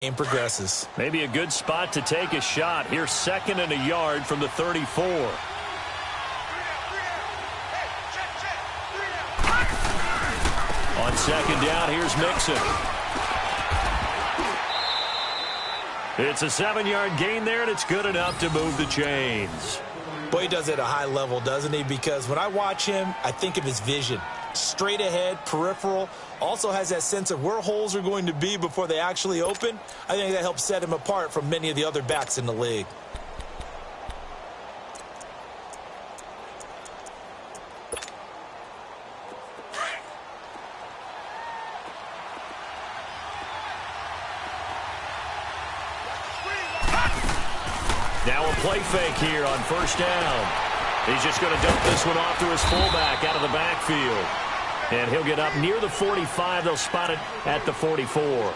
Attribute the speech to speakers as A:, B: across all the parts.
A: game progresses.
B: Maybe a good spot to take a shot. Here's 2nd and a yard from the 34. On 2nd down, here's Mixon. It's a 7-yard gain there, and it's good enough to move the chains.
A: Boy, he does it at a high level, doesn't he? Because when I watch him, I think of his vision. Straight ahead, peripheral, also has that sense of where holes are going to be before they actually open. I think that helps set him apart from many of the other backs in the league.
B: Now a play fake here on 1st down. He's just going to dump this one off to his fullback out of the backfield. And he'll get up near the 45. They'll spot it at the 44.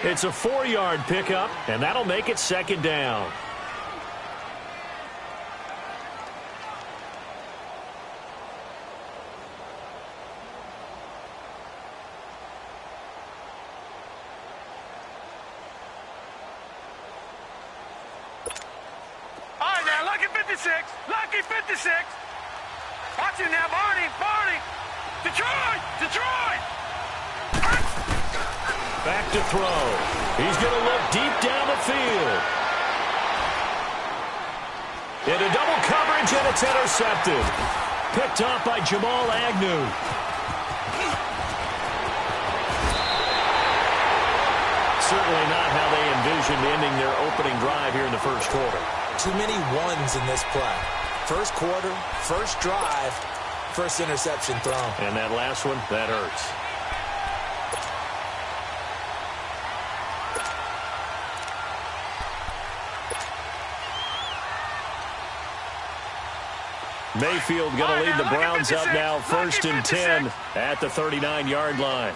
B: It's a 4-yard pickup, and that'll make it 2nd down.
C: Lucky 56. Watch him now, Barney. Detroit.
B: Back to throw. He's going to look deep down the field. Into double coverage, and it's intercepted. Picked off by Jamal Agnew. Certainly not how they envisioned ending their opening drive here in the 1st quarter.
A: Too many ones in this play. 1st quarter, 1st drive, 1st interception thrown.
B: And that last one, that hurts. Mayfield going to lead the Browns up now, 1st and 10 at the 39-yard line.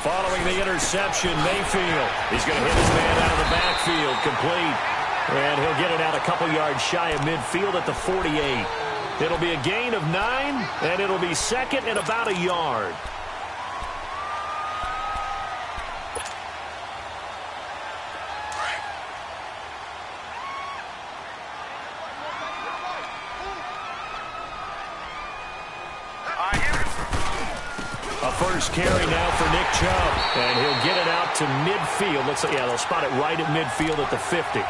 B: Following the interception, Mayfield. He's going to hit his man out of the backfield, complete. And he'll get it out a couple yards shy of midfield at the 48. It'll be a gain of 9, and it'll be 2nd and about a yard. First carry now for Nick Chubb, and he'll get it out to midfield. Looks like, yeah, they'll spot it right at midfield at the 50.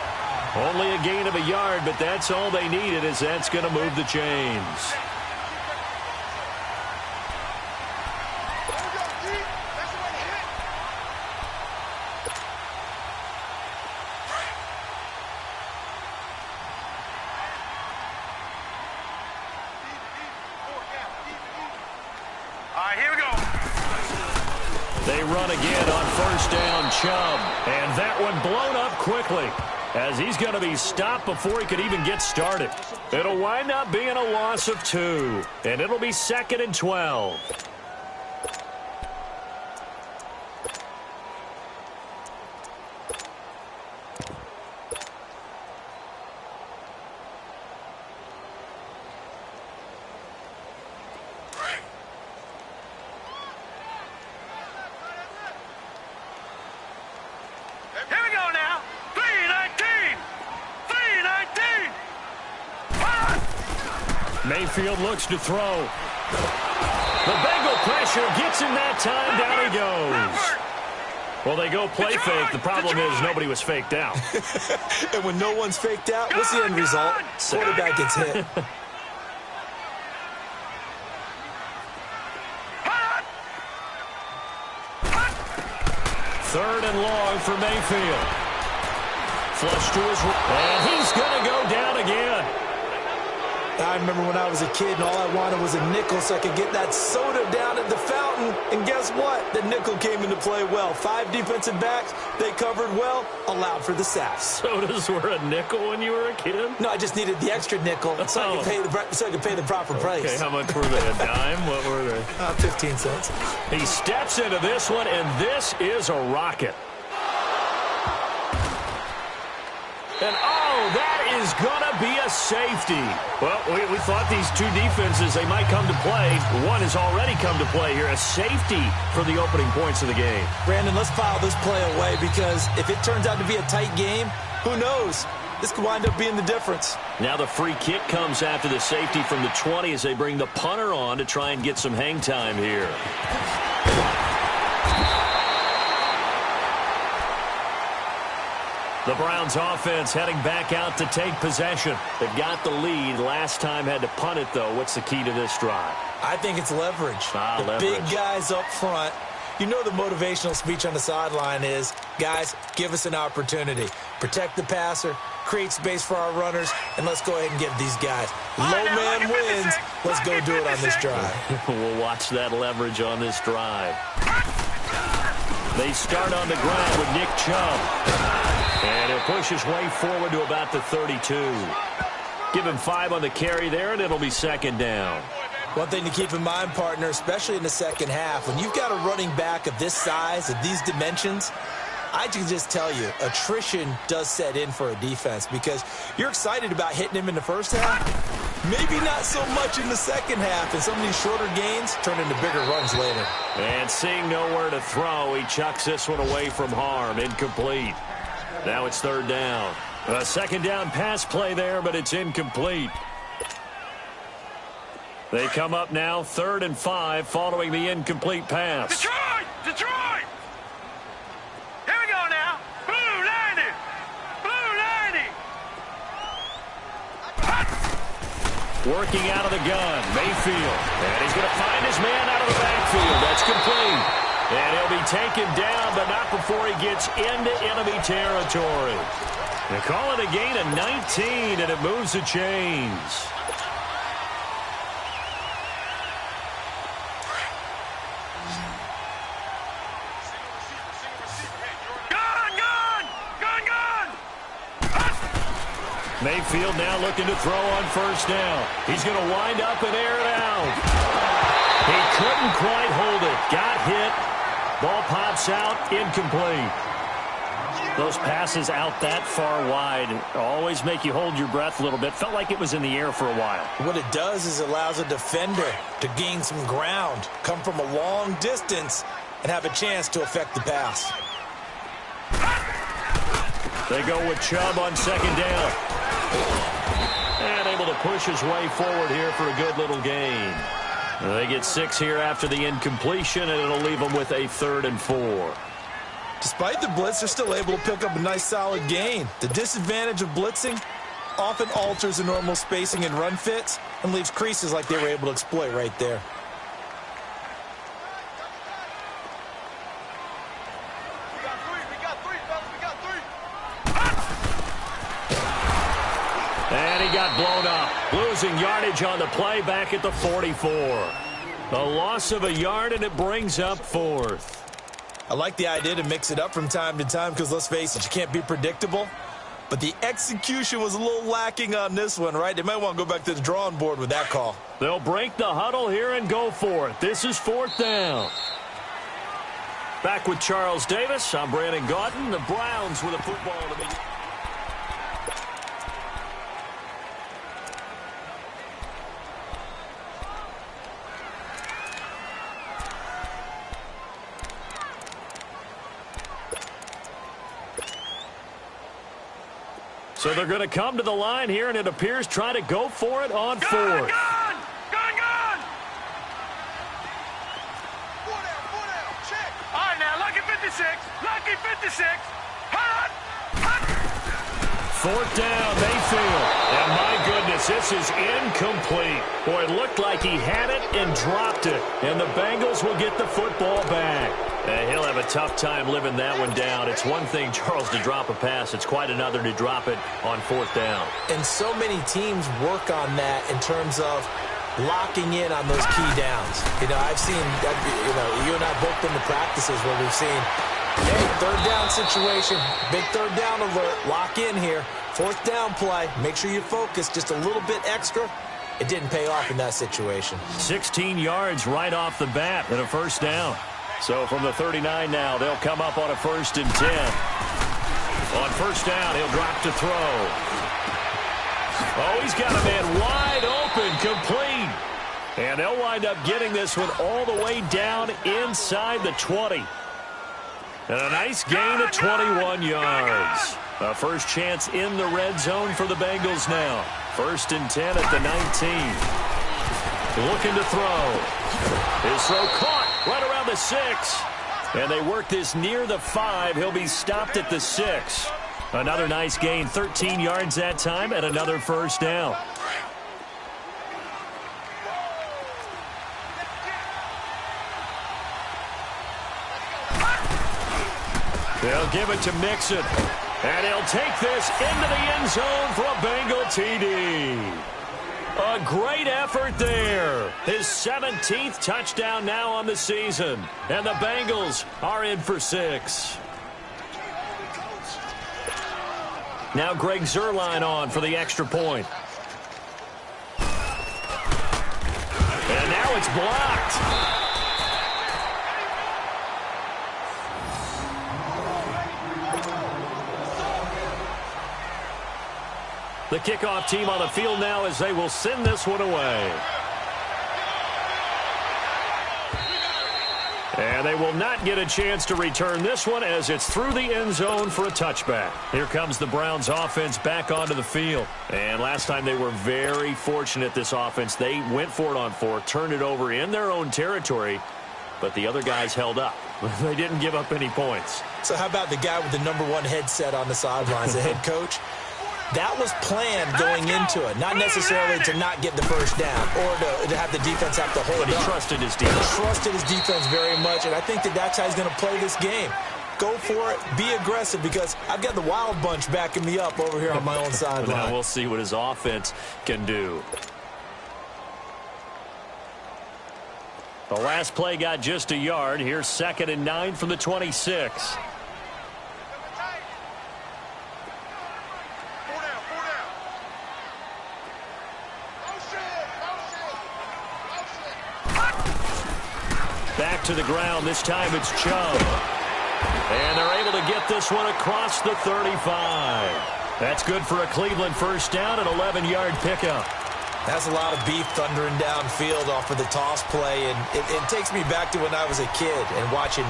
B: Only a gain of a yard, but that's all they needed, as that's going to move the chains. They run again on 1st down, Chubb. And that one blown up quickly, as he's going to be stopped before he could even get started. It'll wind up being a loss of 2, and it'll be 2nd and 12. Mayfield looks to throw. The Bengal pressure gets him that time. Down he goes. Well, they go play fake. The problem is nobody was faked out.
A: And when no one's faked out, what's the end result? Quarterback gets hit.
B: Third and long for Mayfield. Flush to his right. And he's going to go down again.
A: I remember when I was a kid and all I wanted was a nickel so I could get that soda down at the fountain. And guess what? The nickel came into play well. 5 defensive backs, they covered well, allowed for the sacks.
B: Sodas were a nickel when you were a kid?
A: No, I just needed the extra nickel so I could pay the proper price.
B: Okay, how much were they? A dime? What were they?
A: 15 cents.
B: He steps into this one, and this is a rocket. And, oh, that is going to be a safety. Well, we thought these two defenses, they might come to play. One has already come to play here, a safety for the opening points of the game.
A: Brandon, let's file this play away because if it turns out to be a tight game, who knows? This could wind up being the difference.
B: Now the free kick comes after the safety from the 20 as they bring the punter on to try and get some hang time here. The Browns offense heading back out to take possession. They've got the lead. Last time had to punt it, though. What's the key to this drive?
A: I think it's leverage.
B: Leverage.
A: Big guys up front. You know the motivational speech on the sideline is, guys, give us an opportunity. Protect the passer, create space for our runners, and let's go ahead and give these guys. Low man wins. Let's go do it on this drive.
B: We'll watch that leverage on this drive. They start on the ground with Nick Chubb. And he'll push his way forward to about the 32. Give him 5 on the carry there, and it'll be second down.
A: One thing to keep in mind, partner, especially in the second half, when you've got a running back of this size, of these dimensions, I can just tell you, attrition does set in for a defense because you're excited about hitting him in the first half. Maybe not so much in the second half, and some of these shorter gains turn into bigger runs later.
B: And seeing nowhere to throw, he chucks this one away from harm. Incomplete. Now it's third down. A second down pass play there, but it's incomplete. They come up now 3rd and 5 following the incomplete pass.
C: Detroit! Detroit! Here we go now. Blue 90! Blue 90!
B: Working out of the gun, Mayfield. And he's going to find his man out of the backfield. That's complete. And he'll be taken down, but not before he gets into enemy territory. They call it a gain of 19, and it moves the chains. Mayfield now looking to throw on first down. He's going to wind up and air it out. He couldn't quite hold it. Got hit. Ball pops out, incomplete. Those passes out that far wide always make you hold your breath a little bit. Felt like it was in the air for a while.
A: What it does is it allows a defender to gain some ground, come from a long distance, and have a chance to affect the pass.
B: They go with Chubb on second down. And able to push his way forward here for a good little gain. They get 6 here after the incompletion, and it'll leave them with a 3rd and 4.
A: Despite the blitz, they're still able to pick up a nice, solid gain. The disadvantage of blitzing often alters the normal spacing and run fits and leaves creases like they were able to exploit right there.
B: And he got blown up. Losing yardage on the play back at the 44. A loss of a yard, and it brings up 4th.
A: I like the idea to mix it up from time to time because, let's face it, you can't be predictable. But the execution was a little lacking on this one, right? They might want to go back to the drawing board with that call.
B: They'll break the huddle here and go for it. This is 4th down. Back with Charles Davis. I'm Brandon Gaudin. The Browns with a football to begin. So they're going to come to the line here, and it appears try to go for it on 4th.
C: Gun! Gun! Check. All right, now, lucky 56. Lucky 56. Hot!
B: 4th down, Mayfield. And my goodness, this is incomplete. Boy, it looked like he had it and dropped it. And the Bengals will get the football back. He'll have a tough time living that one down. It's one thing, Charles, to drop a pass. It's quite another to drop it on 4th down.
A: And so many teams work on that in terms of locking in on those key downs. You know, I've seen, you and I both been to practices where we've seen, hey, 3rd down situation, big 3rd down alert, lock in here. 4th down play, make sure you focus just a little bit extra. It didn't pay off in that situation.
B: 16 yards right off the bat and a 1st down. So from the 39 now, they'll come up on a 1st and 10. On 1st down, he'll drop to throw. Oh, he's got a man wide open, complete. And they'll wind up getting this one all the way down inside the 20. And a nice gain of 21 yards. A first chance in the red zone for the Bengals now. 1st and 10 at the 19. Looking to throw. His throw caught right around the 6. And they work this near the 5. He'll be stopped at the 6. Another nice gain, 13 yards that time, and another first down. They'll give it to Mixon. And he'll take this into the end zone for a Bengal TD. A great effort there. His 17th touchdown now on the season. And the Bengals are in for 6. Now Greg Zuerlein on for the extra point. And now it's blocked. The kickoff team on the field now as they will send this one away. And they will not get a chance to return this one as it's through the end zone for a touchback. Here comes the Browns offense back onto the field. And last time they were very fortunate, this offense. They went for it on 4, turned it over in their own territory, but the other guys held up. They didn't give up any points.
A: So how about the guy with the #1 headset on the sidelines, the head coach? That was planned going into it, not necessarily to not get the first down or to have the defense have to hold
B: But he
A: up.
B: trusted his defense.
A: He trusted his defense very much, and I think that's how he's going to play this game. Go for it, be aggressive, because I've got the wild bunch backing me up over here on my own sideline.
B: Now we'll see what his offense can do. The last play got just a yard. Here's 2nd and 9 from the 26. Back to the ground. This time it's Chubb. And they're able to get this one across the 35. That's good for a Cleveland first down, an 11-yard pickup.
A: That's a lot of beef thundering downfield off of the toss play, and it takes me back to when I was a kid and watching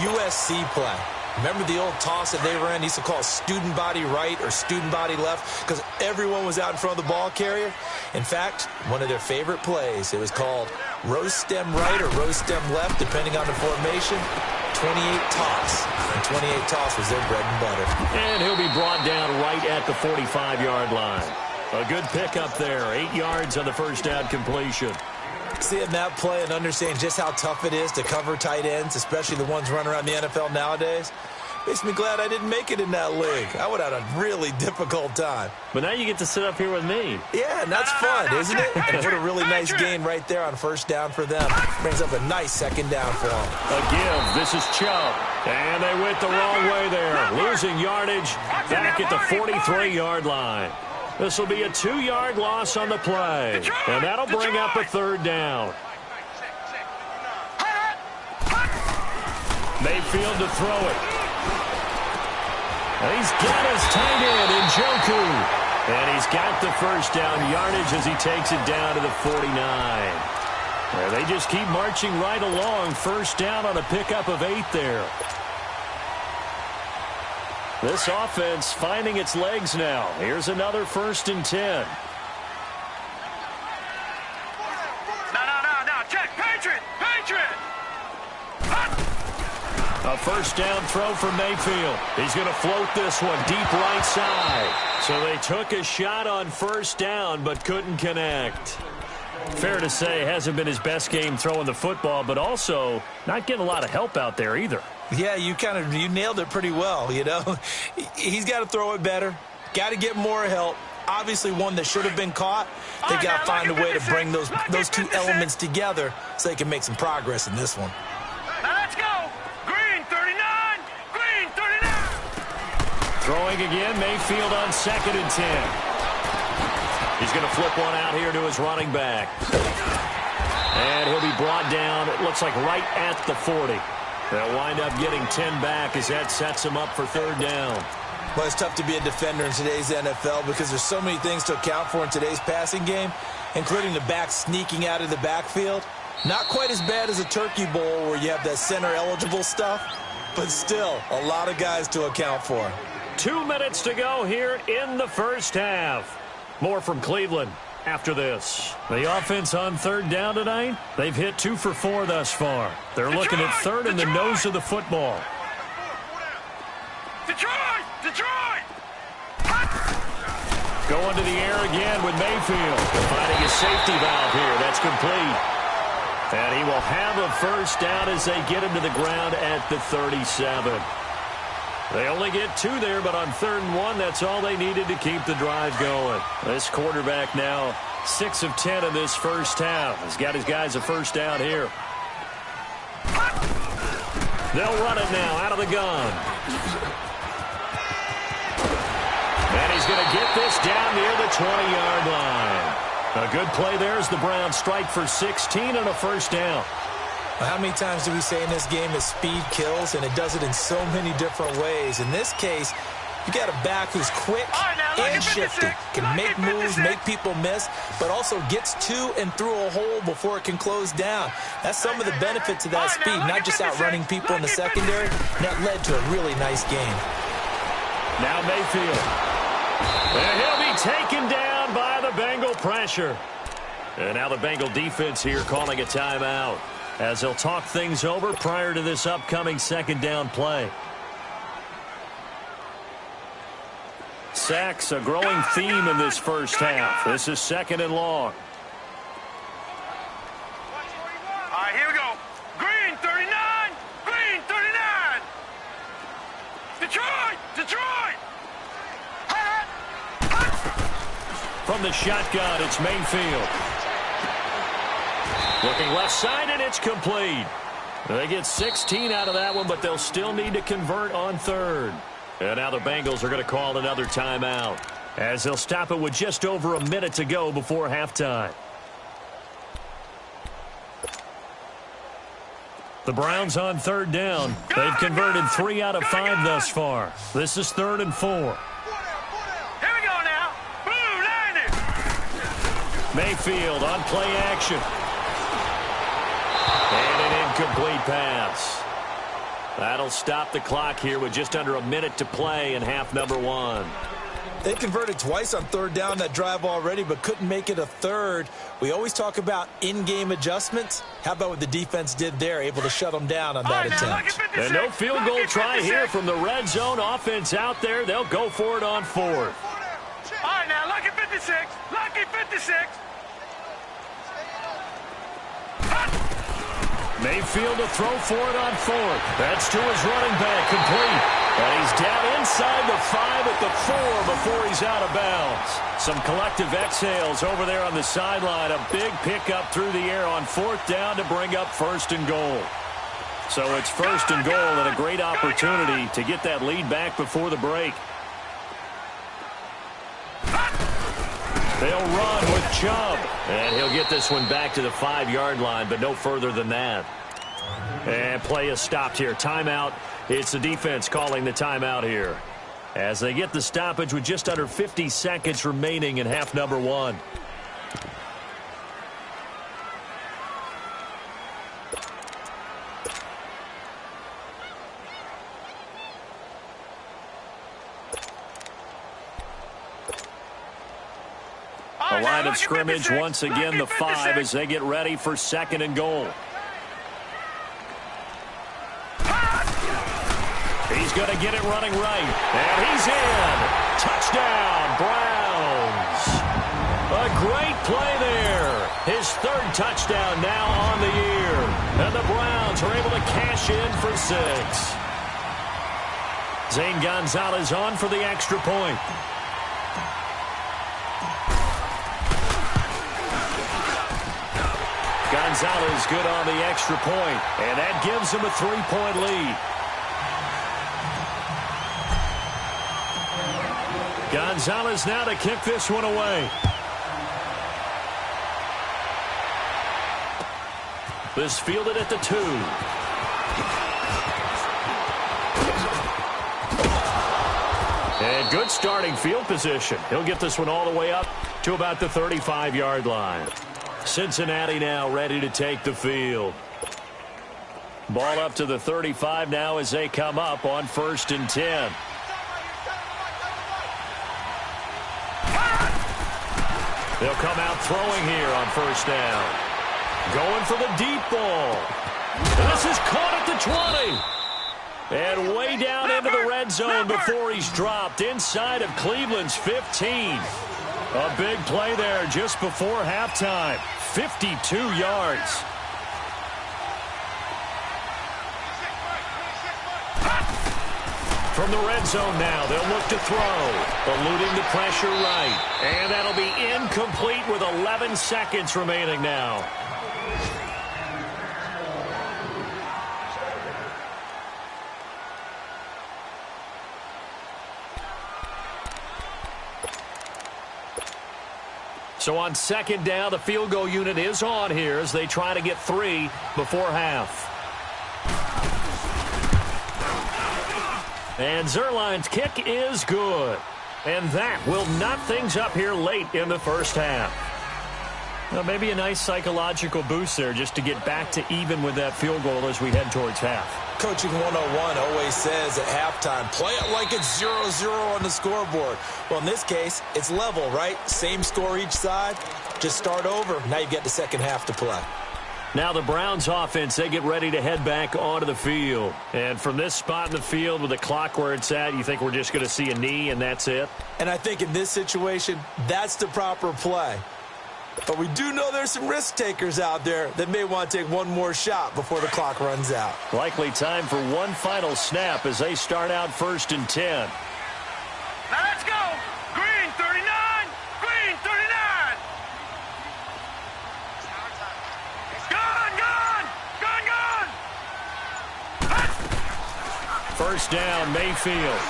A: USC play. Remember the old toss that they ran? They used to call it student body right or student body left because everyone was out in front of the ball carrier. In fact, one of their favorite plays, it was called rose stem right or rose stem left, depending on the formation. 28 toss. And 28 toss was their bread and butter.
B: And he'll be brought down right at the 45-yard line. A good pickup there. 8 yards on the first down completion.
A: Seeing that play and understanding just how tough it is to cover tight ends, especially the ones running around the NFL nowadays, makes me glad I didn't make it in that league. I would have had a really difficult time.
B: But now you get to sit up here with me.
A: Yeah, and that's fun, isn't it? And what a really nice gain right there on first down for them. Brings up a nice second down for them.
B: A give. This is Chubb. And they went the wrong way there. Losing yardage back at the 43-yard line. This will be a 2-yard loss on the play. And that'll bring up a 3rd down. Mayfield to throw it. And he's got his tight end, Njoku. And he's got the first down yardage as he takes it down to the 49. And they just keep marching right along. First down on a pickup of 8 there. This offense finding its legs now. Here's another 1st and 10.
C: No. Check. Patriot.
B: A first down throw for Mayfield. He's going to float this one deep right side. So they took a shot on first down but couldn't connect. Fair to say, hasn't been his best game throwing the football, but also not getting a lot of help out there either.
A: Yeah, you nailed it pretty well, you know. He's got to throw it better. Got to get more help. Obviously one that should have been caught. They got to find a way to bring those two elements together so they can make some progress in this one.
C: Now let's go. Green 39.
B: Throwing again, Mayfield on 2nd and 10. He's going to flip one out here to his running back. And he'll be brought down, it looks like right at the 40. They'll wind up getting 10 back as that sets him up for 3rd down.
A: Well, it's tough to be a defender in today's NFL because there's so many things to account for in today's passing game, including the back sneaking out of the backfield. Not quite as bad as a turkey bowl where you have that center-eligible stuff, but still a lot of guys to account for.
B: 2 minutes to go here in the first half. More from Cleveland after this. The offense on third down tonight, they've hit 2 for 4 thus far. They're looking at third in the nose of the football.
C: Detroit!
B: Going to the air again with Mayfield. Finding a safety valve here. That's complete. And he will have a first down as they get him to the ground at the 37. They only get 2 there, but on 3rd and 1, that's all they needed to keep the drive going. This quarterback now 6 of 10 in this first half. He's got his guys a first down here. They'll run it now out of the gun. And he's going to get this down near the 20-yard line. A good play there as the Browns strike for 16 and a first down.
A: How many times do we say in this game that speed kills, and it does it in so many different ways? In this case, you got a back who's quick and shifty, can make moves, make people miss, but also gets to and through a hole before it can close down. That's some of the benefits of that speed, not just outrunning people in the secondary. That led to a really nice game.
B: Now Mayfield. And he'll be taken down by the Bengal pressure. And now the Bengal defense here calling a timeout as they'll talk things over prior to this upcoming second down play. Sacks, a growing theme in this first half. This is 2nd and long.
C: All right, here we go. Green 39. Green 39. Detroit.
B: From the shotgun, it's Mayfield. Looking left side, and it's complete. They get 16 out of that one, but they'll still need to convert on 3rd. And now the Bengals are going to call another timeout as they'll stop it with just over a minute to go before halftime. The Browns on 3rd down. They've converted 3 out of 5 thus far. This is 3rd and 4.
C: Here we go now. Boom, landed.
B: Mayfield on play action. And an incomplete pass. That'll stop the clock here with just under a minute to play in half number 1.
A: They converted twice on 3rd down that drive already, but couldn't make it a 3rd. We always talk about in-game adjustments. How about what the defense did there, able to shut them down on that attempt?
B: And no field goal try here from the red zone offense out there. They'll go for it on 4th.
C: All right, now, lucky 56. Lucky 56.
B: Mayfield to throw for it on 4th. That's to his running back, complete. And he's down inside the 5 at the 4 before he's out of bounds. Some collective exhales over there on the sideline. A big pickup through the air on 4th down to bring up 1st and goal. So it's 1st and goal and a great opportunity to get that lead back before the break. They'll run with Chubb. And he'll get this one back to the 5-yard line, but no further than that. And play is stopped here. Timeout. It's the defense calling the timeout here as they get the stoppage with just under 50 seconds remaining in half number 1. The line of scrimmage once again the 5 as they get ready for 2nd and goal. He's going to get it running right. And he's in. Touchdown, Browns. A great play there. His 3rd touchdown now on the year. And the Browns are able to cash in for 6. Zane Gonzalez on for the extra point. Gonzalez good on the extra point, and that gives him a 3-point lead. Gonzalez now to kick this one away. This fielded at the 2. And good starting field position. He'll get this one all the way up to about the 35-yard line. Cincinnati now ready to take the field. Ball up to the 35 now as they come up on 1st and 10. They'll come out throwing here on 1st down. Going for the deep ball. This is caught at the 20. And way down into the red zone before he's dropped inside of Cleveland's 15. A big play there just before halftime. 52 yards. From the red zone now, they'll look to throw. Eluding the pressure right. And that'll be incomplete with 11 seconds remaining now. So on 2nd down, the field goal unit is on here as they try to get 3 before half. And Zerline's kick is good. And that will knot things up here late in the 1st half. Well, maybe a nice psychological boost there just to get back to even with that field goal as we head towards half.
A: Coaching 101 always says at halftime, play it like it's 0-0 on the scoreboard. Well, in this case, it's level, right? Same score each side. Just start over. Now you get the 2nd half to play.
B: Now the Browns offense, they get ready to head back onto the field. And from this spot in the field with the clock where it's at, you think we're just going to see a knee and that's it?
A: And I think in this situation, that's the proper play. But we do know there's some risk takers out there that may want to take one more shot before the clock runs out.
B: Likely time for one final snap as they start out 1st and 10.
C: Now let's go. Green 39. Green 39. Gone, gone. Gone, gone.
B: 1st down, Mayfield.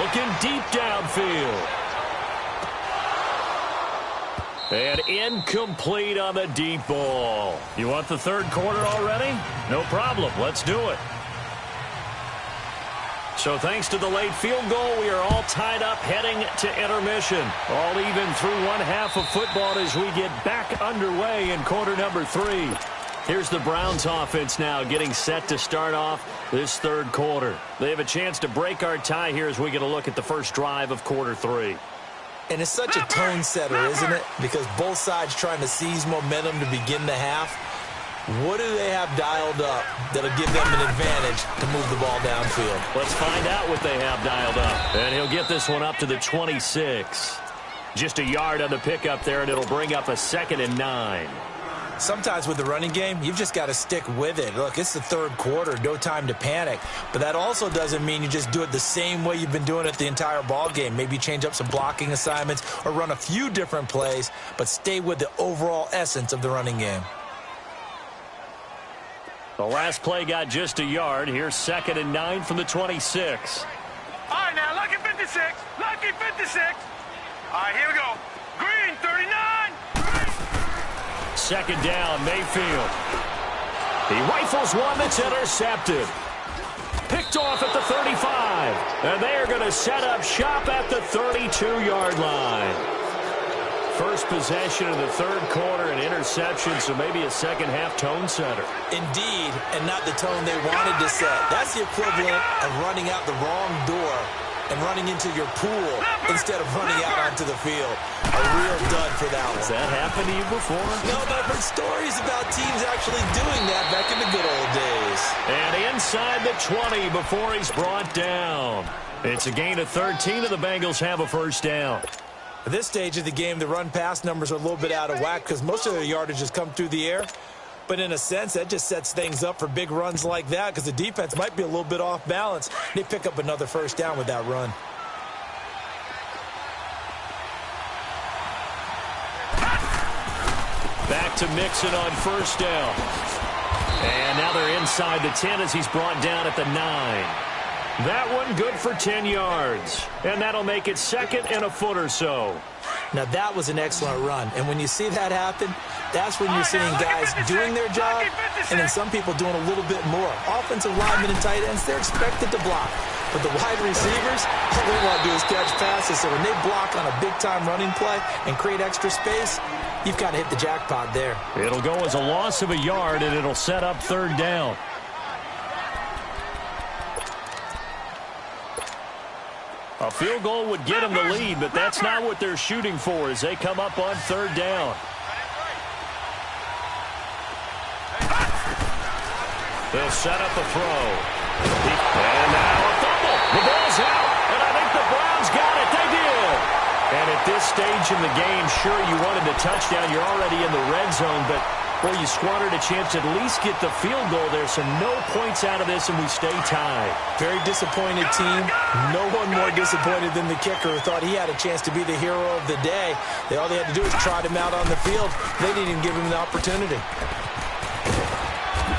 B: Looking deep downfield. And incomplete on the deep ball. You want the 3rd quarter already? No problem. Let's do it. So thanks to the late field goal, we are all tied up heading to intermission. All even through one half of football as we get back underway in quarter number 3. Here's the Browns offense now getting set to start off this 3rd quarter. They have a chance to break our tie here as we get a look at the first drive of quarter 3.
A: And it's such a tone setter, isn't it? Because both sides trying to seize momentum to begin the half. What do they have dialed up that'll give them an advantage to move the ball downfield?
B: Let's find out what they have dialed up. And he'll get this one up to the 26. Just a yard on the pickup there, and it'll bring up a 2nd and 9.
A: Sometimes with the running game, you've just got to stick with it. Look, it's the 3rd quarter, no time to panic. But that also doesn't mean you just do it the same way you've been doing it the entire ball game. Maybe change up some blocking assignments or run a few different plays, but stay with the overall essence of the running game.
B: The last play got just a yard. Here's 2nd and 9 from the 26.
C: All right, now, lucky 56. Lucky 56. All right, here we go. Green 39.
B: 2nd down, Mayfield. He rifles one that's intercepted. Picked off at the 35. And they are going to set up shop at the 32-yard line. First possession of the 3rd quarter, an interception, so maybe a 2nd half tone setter.
A: Indeed, and not the tone they wanted to set. That's the equivalent of running out the wrong door and running into your pool instead of running out onto the field. A real dud for that one.
B: Has that happened to you before?
A: No, but I've heard stories about teams actually doing that back in the good old days.
B: And inside the 20 before he's brought down. It's a gain of 13, and the Bengals have a 1st down.
A: At this stage of the game, the run-pass numbers are a little bit out of whack because most of their yardage has come through the air. But in a sense, that just sets things up for big runs like that because the defense might be a little bit off balance. They pick up another 1st down with that run.
B: Back to Mixon on 1st down. And now they're inside the 10 as he's brought down at the 9. That one good for 10 yards. And that'll make it 2nd and a foot or so.
A: Now, that was an excellent run. And when you see that happen, that's when you're seeing guys doing their job and then some people doing a little bit more. Offensive linemen and tight ends, they're expected to block. But the wide receivers, all they want to do is catch passes. So when they block on a big-time running play and create extra space, you've got to hit the jackpot there.
B: It'll go as a loss of a yard, and it'll set up third down. A field goal would get them the lead, but that's not what they're shooting for as they come up on third down. They'll set up a throw. And now a fumble. The ball's out, and I think the Browns got it. They did. And at this stage in the game, sure, you wanted the touchdown. You're already in the red zone, but, boy, you squandered a chance to at least get the field goal there, so no points out of this, and we stay tied.
A: Very disappointed team. No one more disappointed than the kicker who thought he had a chance to be the hero of the day. All they had to do was trot him out on the field. They didn't even give him the opportunity.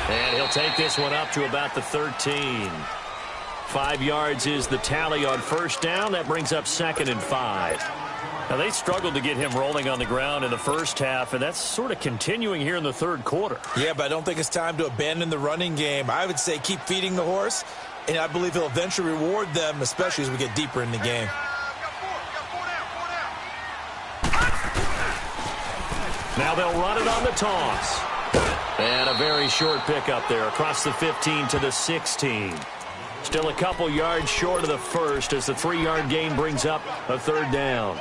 B: And he'll take this one up to about the 13. 5 yards is the tally on first down. That brings up 2nd and 5. Now, they struggled to get him rolling on the ground in the first half, and that's sort of continuing here in the third quarter.
A: Yeah, but I don't think it's time to abandon the running game. I would say keep feeding the horse, and I believe he'll eventually reward them, especially as we get deeper in the game.
B: Now they'll run it on the toss. And a very short pickup there across the 15 to the 16. Still a couple yards short of the first as the 3-yard gain brings up a third down.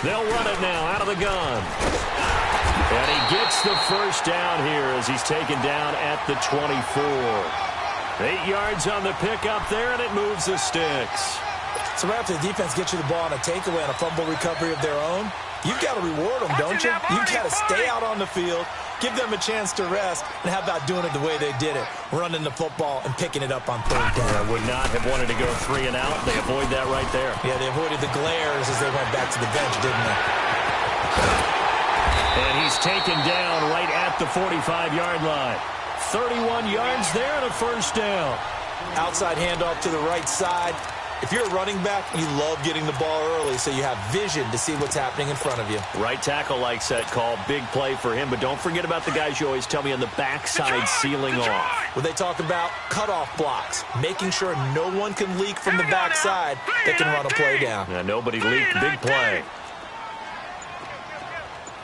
B: They'll run it now out of the gun. And he gets the first down here as he's taken down at the 24. 8 yards on the pickup there, and it moves the sticks.
A: So right after the defense gets you the ball on a takeaway and a fumble recovery of their own, you've got to reward them, don't you? You've got to stay out on the field, give them a chance to rest, and how about doing it the way they did it, running the football and picking it up on third down.
B: I would not have wanted to go 3 and out. They avoid that right there.
A: Yeah, they avoided the glares as they went back to the bench, didn't they?
B: And he's taken down right at the 45-yard line. 31 yards there and a first down.
A: Outside handoff to the right side. If you're a running back, you love getting the ball early so you have vision to see what's happening in front of you.
B: Right tackle likes that call. Big play for him. But don't forget about the guys you always tell me on the backside sealing off.
A: Well, they talk about cutoff blocks, making sure no one can leak from the backside that can run a play down.
B: Yeah, nobody leaked. Big play.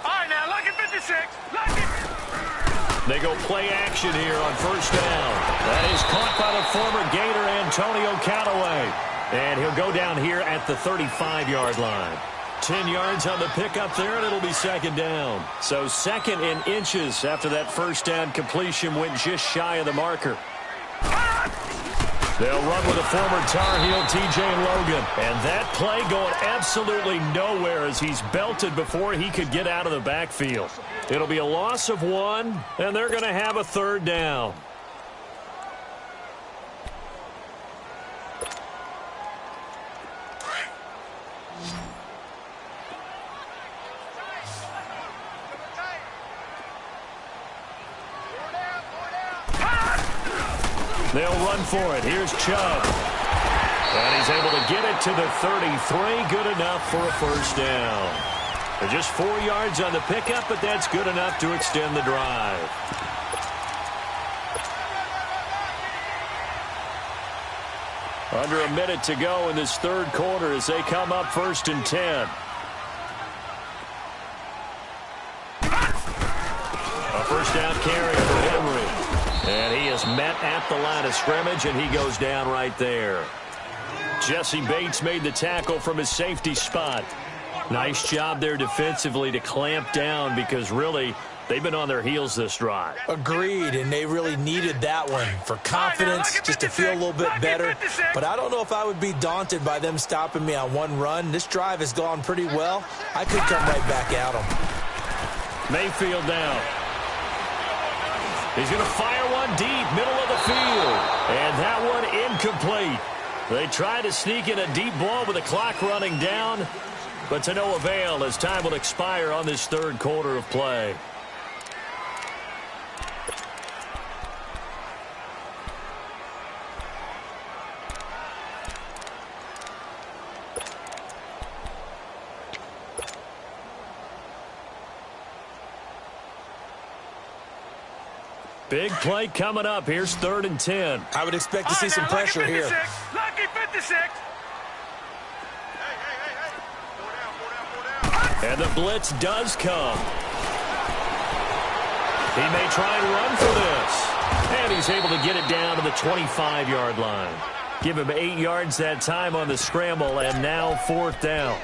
C: All right, now, look at 56. Look at...
B: They go play action here on first down. That is caught by the former Gator Antonio Callaway. And he'll go down here at the 35-yard line. 10 yards on the pickup there, and it'll be second down. So 2nd and inches after that first down completion went just shy of the marker. They'll run with a former Tar Heel, T.J. Logan. And that play going absolutely nowhere as he's belted before he could get out of the backfield. It'll be a loss of 1, and they're going to have a third down. They'll run for it. Here's Chubb. And he's able to get it to the 33. Good enough for a first down. They're just 4 yards on the pickup, but that's good enough to extend the drive. Under a minute to go in this third quarter as they come up 1st and 10. A first down carry for Henry. And he is met at the line of scrimmage, and he goes down right there. Jesse Bates made the tackle from his safety spot. Nice job there defensively to clamp down because really they've been on their heels this drive.
A: Agreed, and they really needed that one for confidence, just to feel a little bit better. But I don't know if I would be daunted by them stopping me on one run. This drive has gone pretty well. I could come right back at them.
B: Mayfield down. He's going to fire one deep, middle of the field. And that one incomplete. They tried to sneak in a deep ball with the clock running down. but to no avail as time will expire on this third quarter of play. Big play coming up. Here's 3rd and 10.
A: I would expect to see some pressure here.
C: Lucky 56.
B: And the blitz does come. He may try and run for this. And he's able to get it down to the 25-yard line. Give him 8 yards that time on the scramble, and now 4th down.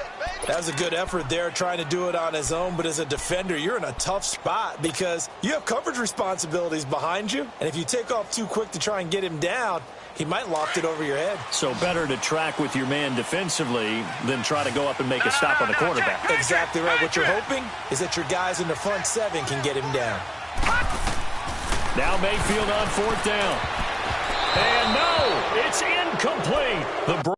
A: That was a good effort there, trying to do it on his own. But as a defender, you're in a tough spot because you have coverage responsibilities behind you. And if you take off too quick to try and get him down, he might loft it over your head.
B: So better to track with your man defensively than try to go up and make a stop on the quarterback.
A: Exactly right. What you're hoping is that your guys in the front 7 can get him down.
B: Now Mayfield on 4th down. And no, it's incomplete. The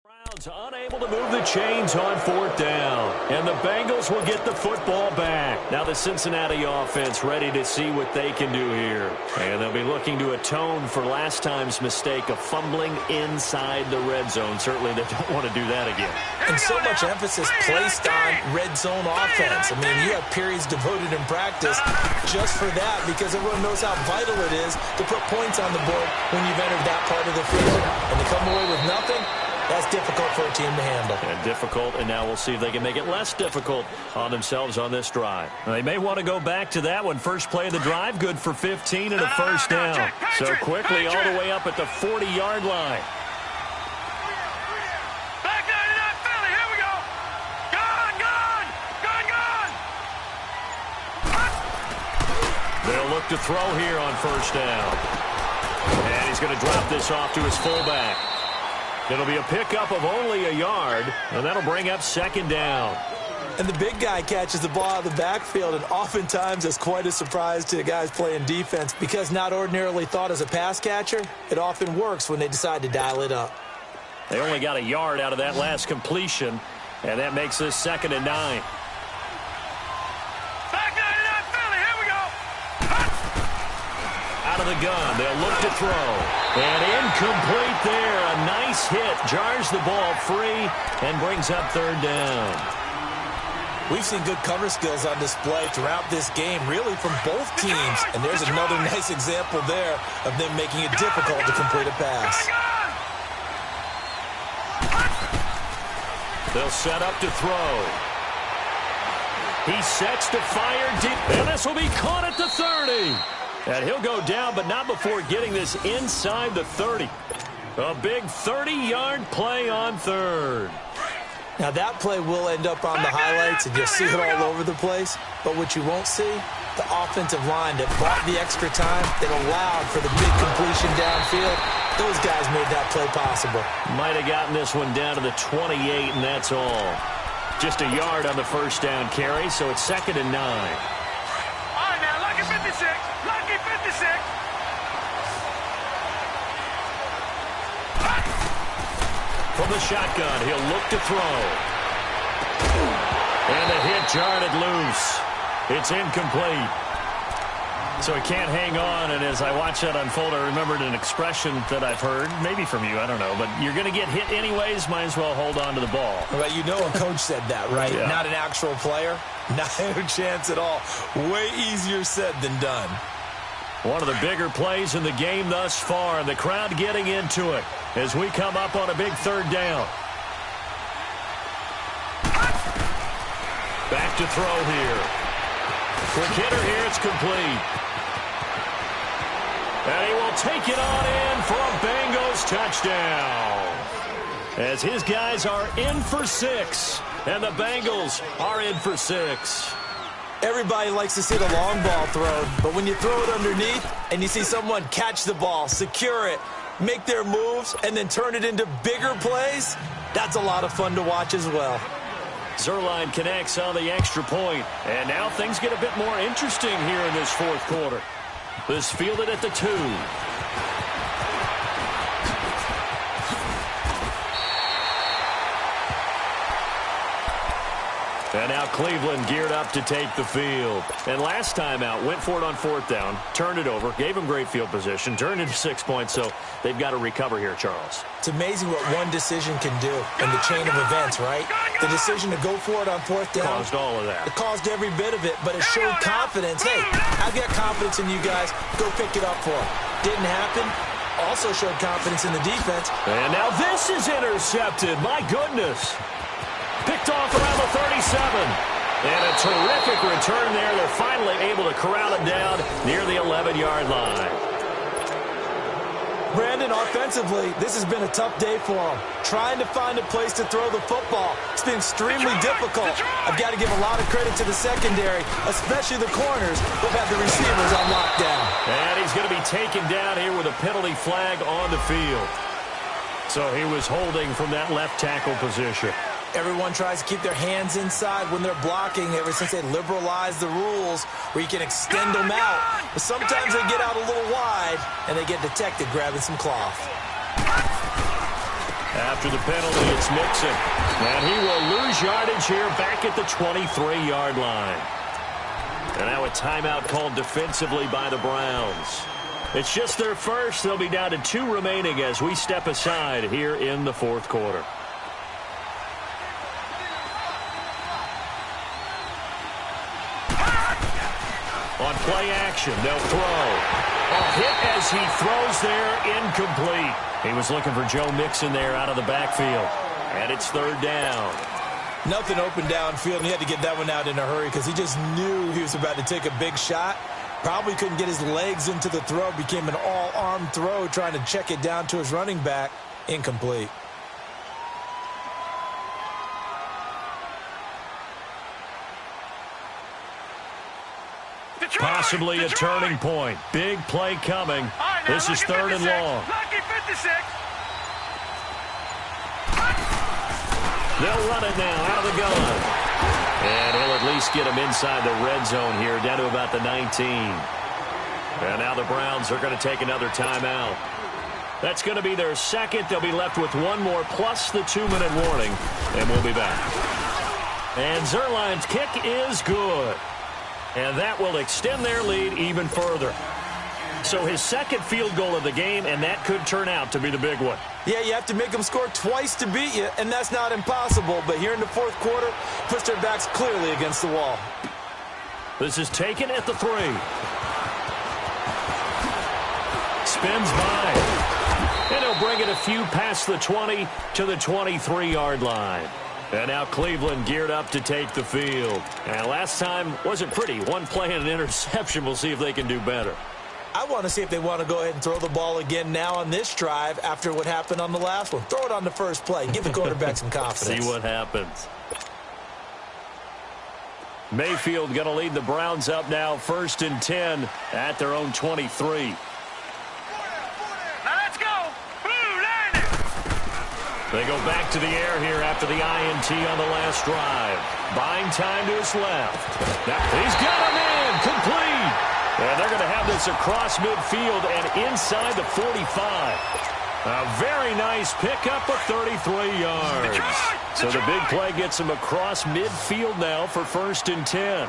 B: Browns unable to move the chains on 4th down. And the Bengals will get the football back. Now the Cincinnati offense ready to see what they can do here. And they'll be looking to atone for last time's mistake of fumbling inside the red zone. Certainly they don't want to do that again.
A: And so much emphasis placed on red zone offense. I mean, you have periods devoted in practice just for that because everyone knows how vital it is to put points on the board when you've entered that part of the field. And to come away with nothing, that's difficult for a team to handle.
B: And difficult, and now we'll see if they can make it less difficult on themselves on this drive. They may want to go back to that one. First play of the drive, good for 15 and a first down. So quickly all the way up at the 40-yard line.
C: Back 99 Philly, here we go. Gone.
B: They'll look to throw here on first down. And he's going to drop this off to his fullback. It'll be a pickup of only a yard, and that'll bring up 2nd down.
A: And the big guy catches the ball out of the backfield, and oftentimes that's quite a surprise to the guys playing defense because not ordinarily thought as a pass catcher, it often works when they decide to dial it up.
B: They only got a yard out of that last completion, and that makes this 2nd and 9.
C: Back 99 Philly, here we go.
B: Out of the gun, they'll look to throw. And incomplete there. A nice hit. Jars the ball free and brings up 3rd down.
A: We've seen good cover skills on display throughout this game, really from both teams. And there's another nice example there of them making it difficult to complete a pass.
B: They'll set up to throw. He sets to fire deep. And this will be caught at the 30. And he'll go down, but not before getting this inside the 30. A big 30-yard play on 3rd.
A: Now, that play will end up on the highlights, and you'll see it all over the place. But what you won't see, the offensive line that bought the extra time, that allowed for the big completion downfield. Those guys made that play possible.
B: Might have gotten this one down to the 28, and that's all. Just a yard on the first down carry, so it's 2nd and 9.
C: All right, now, lucky 56. Lucky 56.
B: From the shotgun, he'll look to throw. And the hit jarred it loose. It's incomplete. So he can't hang on, and as I watch that unfold, I remembered an expression that I've heard, maybe from you, I don't know, but you're going to get hit anyways, might as well hold on to the ball.
A: Well, you know a coach said that, right?
B: Yeah. Not
A: an actual player. Not a chance at all. Way easier said than done.
B: One of the bigger plays in the game thus far, and the crowd getting into it as we come up on a big 3rd down. Back to throw here. Quick hitter here, it's complete. And he will take it on in for a Bengals touchdown. As his guys are in for 6, and the Bengals are in for 6.
A: Everybody likes to see the long ball thrown, but when you throw it underneath and you see someone catch the ball, secure it, make their moves, and then turn it into bigger plays, that's a lot of fun to watch as well.
B: Zuerlein connects on the extra point, and now things get a bit more interesting here in this fourth quarter. This fielded at the 2. And now Cleveland geared up to take the field. And last time out, went for it on 4th down, turned it over, gave them great field position, turned into 6 points, so they've got to recover here, Charles.
A: It's amazing what one decision can do in the chain of events, right? The decision to go for it on 4th down.
B: Caused all of that.
A: It caused every bit of it, but it showed confidence. Hey, I've got confidence in you guys. Go pick it up for it. Didn't happen. Also showed confidence in the defense.
B: And now this is intercepted. My goodness. Picked off around the 37. And a terrific return there. They're finally able to corral it down near the 11-yard line.
A: Brandon, offensively, this has been a tough day for them. Trying to find a place to throw the football. It's been extremely difficult. I've got to give a lot of credit to the secondary, especially the corners who've had the receivers on lockdown.
B: And he's going to be taken down here with a penalty flag on the field. So he was holding from that left tackle position.
A: Everyone tries to keep their hands inside when they're blocking ever since they liberalized the rules where you can extend them out. But sometimes they get out a little wide, and they get detected grabbing some cloth.
B: After the penalty, it's Mixon. And he will lose yardage here back at the 23-yard line. And now a timeout called defensively by the Browns. It's just their first. They'll be down to 2 remaining as we step aside here in the fourth quarter. On play action, they'll throw. A hit as he throws there, incomplete. He was looking for Joe Mixon there out of the backfield. And it's 3rd down.
A: Nothing open downfield, and he had to get that one out in a hurry because he just knew he was about to take a big shot. Probably couldn't get his legs into the throw. Became an all-arm throw trying to check it down to his running back. Incomplete.
B: Possibly a turning point. Big play coming.
C: Right,
B: this is 3rd and long.
C: Lucky 56.
B: They'll run it now out of the gun. And he'll at least get him inside the red zone here, down to about the 19. And now the Browns are going to take another timeout. That's going to be their second. They'll be left with one more plus the 2-minute warning. And we'll be back. And Zuerlein's kick is good. And that will extend their lead even further. So his second field goal of the game, and that could turn out to be the big one.
A: Yeah, you have to make them score twice to beat you, and that's not impossible. But here in the fourth quarter, push their backs clearly against the wall.
B: This is taken at the 3. Spins by. And he'll bring it a few past the 20 to the 23-yard line. And now Cleveland geared up to take the field. And last time wasn't pretty. One play and an interception. We'll see if they can do better.
A: I want to see if they want to go ahead and throw the ball again now on this drive after what happened on the last one. Throw it on the first play. Give the quarterback some confidence.
B: See what happens. Mayfield going to lead the Browns up now, 1st and 10 at their own 23. They go back to the air here after the INT on the last drive. Buying time to his left. Now, he's got him in. Complete. And they're going to have this across midfield and inside the 45. A very nice pickup of 33 yards. So the big play gets him across midfield now for 1st and 10.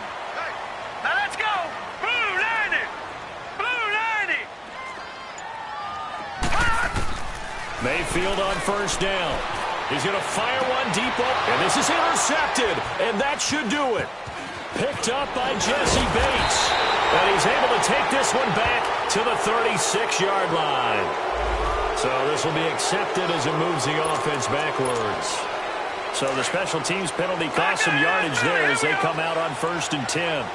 C: Now let's go. Blue 90. Blue 90.
B: Mayfield on 1st down. He's going to fire one deep up, and this is intercepted, and that should do it. Picked up by Jesse Bates, and he's able to take this one back to the 36-yard line. So this will be accepted as it moves the offense backwards. So the special teams penalty cost some yardage there as they come out on 1st and 10.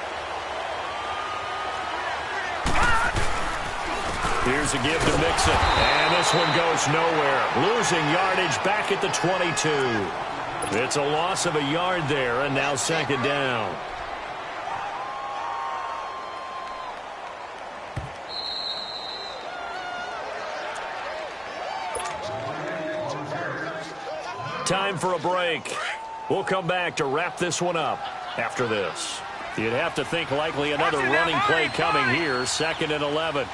B: Here's a give to Mixon. And this one goes nowhere. Losing yardage back at the 22. It's a loss of a yard there, and now second down. Time for a break. We'll come back to wrap this one up after this. You'd have to think likely another running play coming here. 2nd and 11.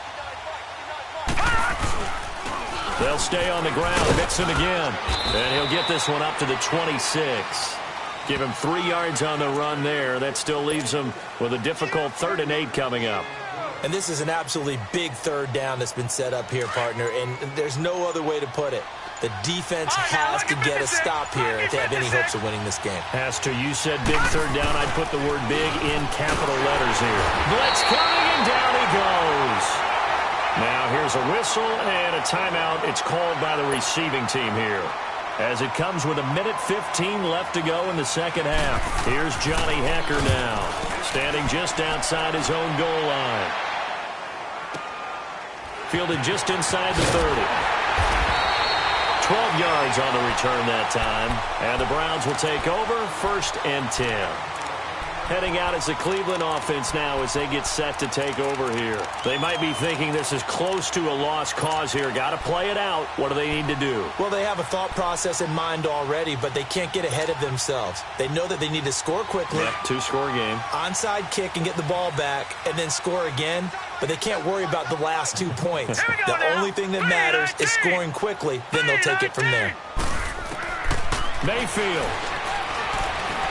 B: They'll stay on the ground. Mixon again. And he'll get this one up to the 26. Give him 3 yards on the run there. That still leaves him with a difficult 3rd and 8 coming up.
A: And this is an absolutely big 3rd down that's been set up here, partner. And there's no other way to put it. The defense has to get a stop here if they have any hopes of winning this game.
B: Has to. You said big 3rd down. I'd put the word big in capital letters here. Blitz coming, and down he goes. Now here's a whistle and a timeout. It's called by the receiving team here, as it comes with 1:15 left to go in the second half. Here's Johnny Hecker now, standing just outside his own goal line. Fielded just inside the 30. 12 yards on the return that time. And the Browns will take over, 1st and 10. Heading out as the Cleveland offense now as they get set to take over here. They might be thinking this is close to a lost cause here. Got to play it out. What do they need to do?
A: Well, they have a thought process in mind already, but they can't get ahead of themselves. They know that they need to score quickly.
B: Yep, 2-score game.
A: Onside kick and get the ball back and then score again. But they can't worry about the last 2 points. The only thing that matters is scoring quickly. Then they'll take it from there.
B: Mayfield.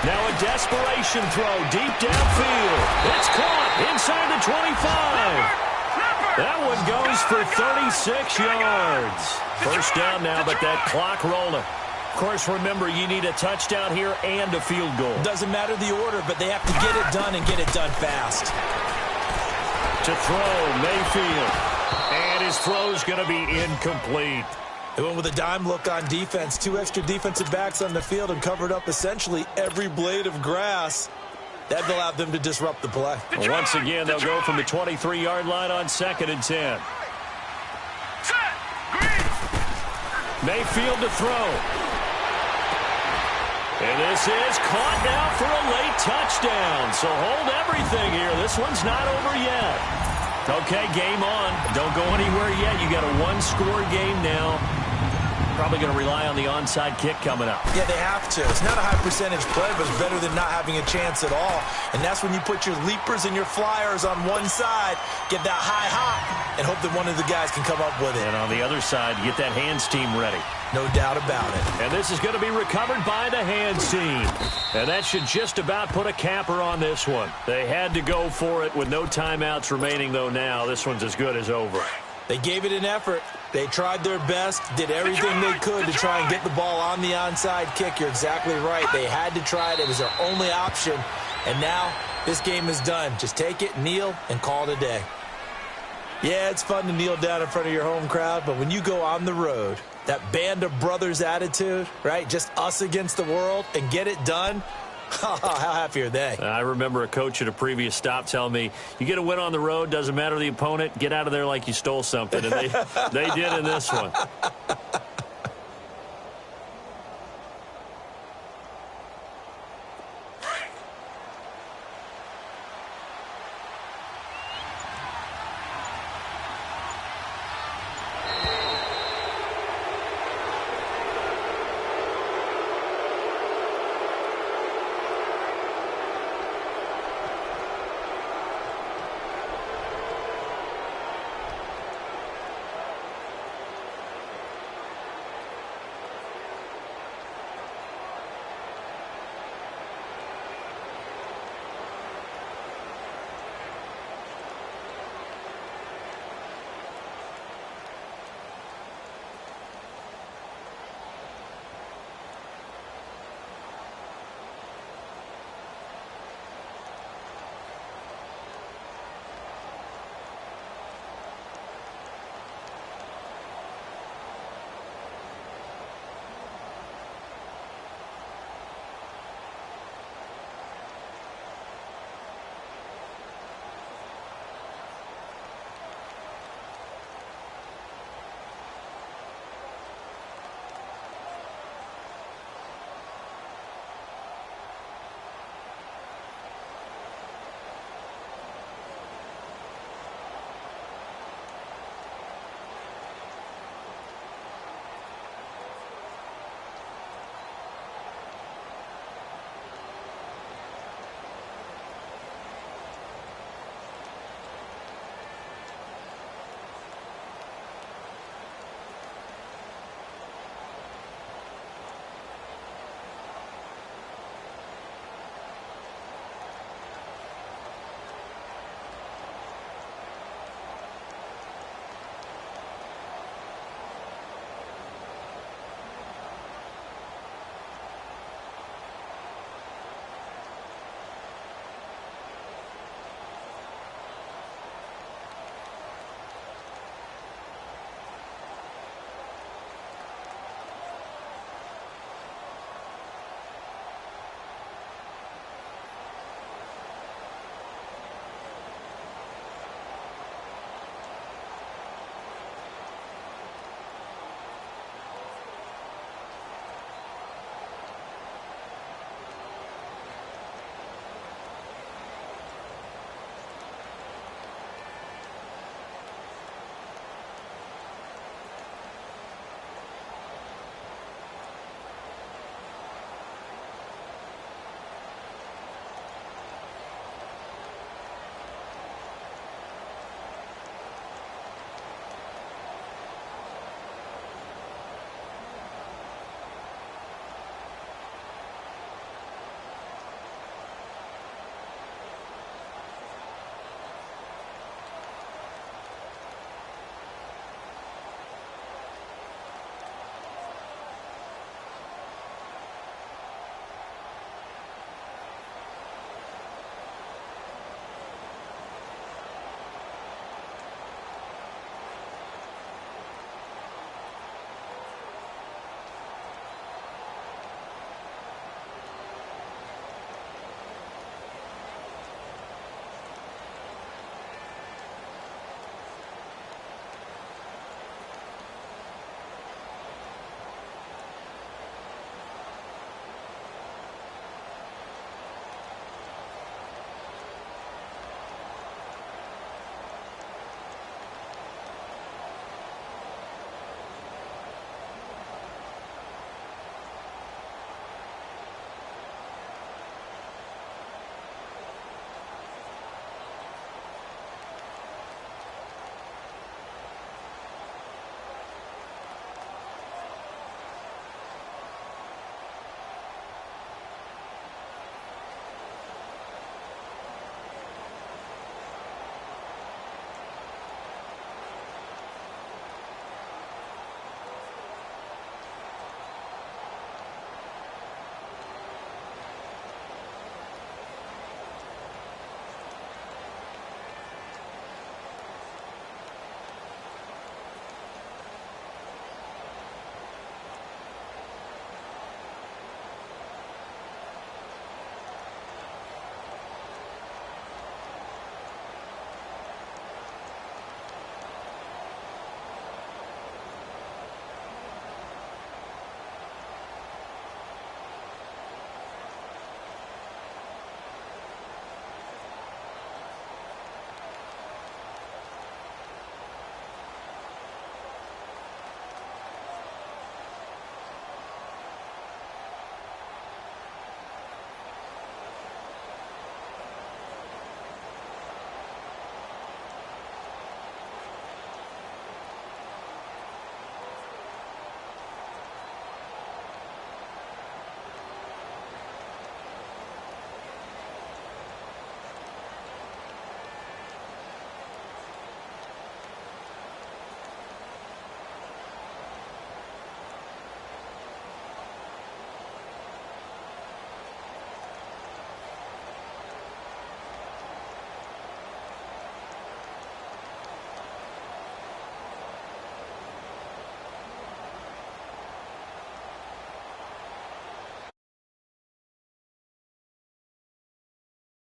B: Now a desperation throw deep downfield. It's caught inside the 25. That one goes for 36 yards. 1st down now, but that clock rolling. Of course, remember, you need a touchdown here and a field goal.
A: Doesn't matter the order, but they have to get it done and get it done fast.
B: To throw, Mayfield. And his throw's going to be incomplete.
A: They went with a dime look on defense. 2 extra defensive backs on the field and covered up essentially every blade of grass. That allowed them to disrupt the play.
B: Well, once again, they'll go from the 23-yard line on 2nd and 10. Mayfield to throw. And this is caught now for a late touchdown. So hold everything here. This one's not over yet. Okay, game on. Don't go anywhere yet. You got a 1-score game now. Probably going to rely on the onside kick coming up.
A: Yeah, they have to. It's not a high percentage play, but it's better than not having a chance at all. And that's when you put your leapers and your flyers on one side, get that high hop, and hope that one of the guys can come up with it.
B: And on the other side, get that hands team ready.
A: No doubt about it.
B: And this is going to be recovered by the hands team. And that should just about put a capper on this one. They had to go for it with no timeouts remaining, though now. This one's as good as over.
A: They gave it an effort. They tried their best, did everything they could to try and get the ball on the onside kick. You're exactly right. They had to try it. It was their only option. And now this game is done. Just take it, kneel, and call it a day. Yeah, it's fun to kneel down in front of your home crowd, but when you go on the road, that band of brothers attitude, right? Just us against the world and get it done. How happy are they?
B: I remember a coach at a previous stop telling me, you get a win on the road, doesn't matter the opponent, get out of there like you stole something. And they did in this one.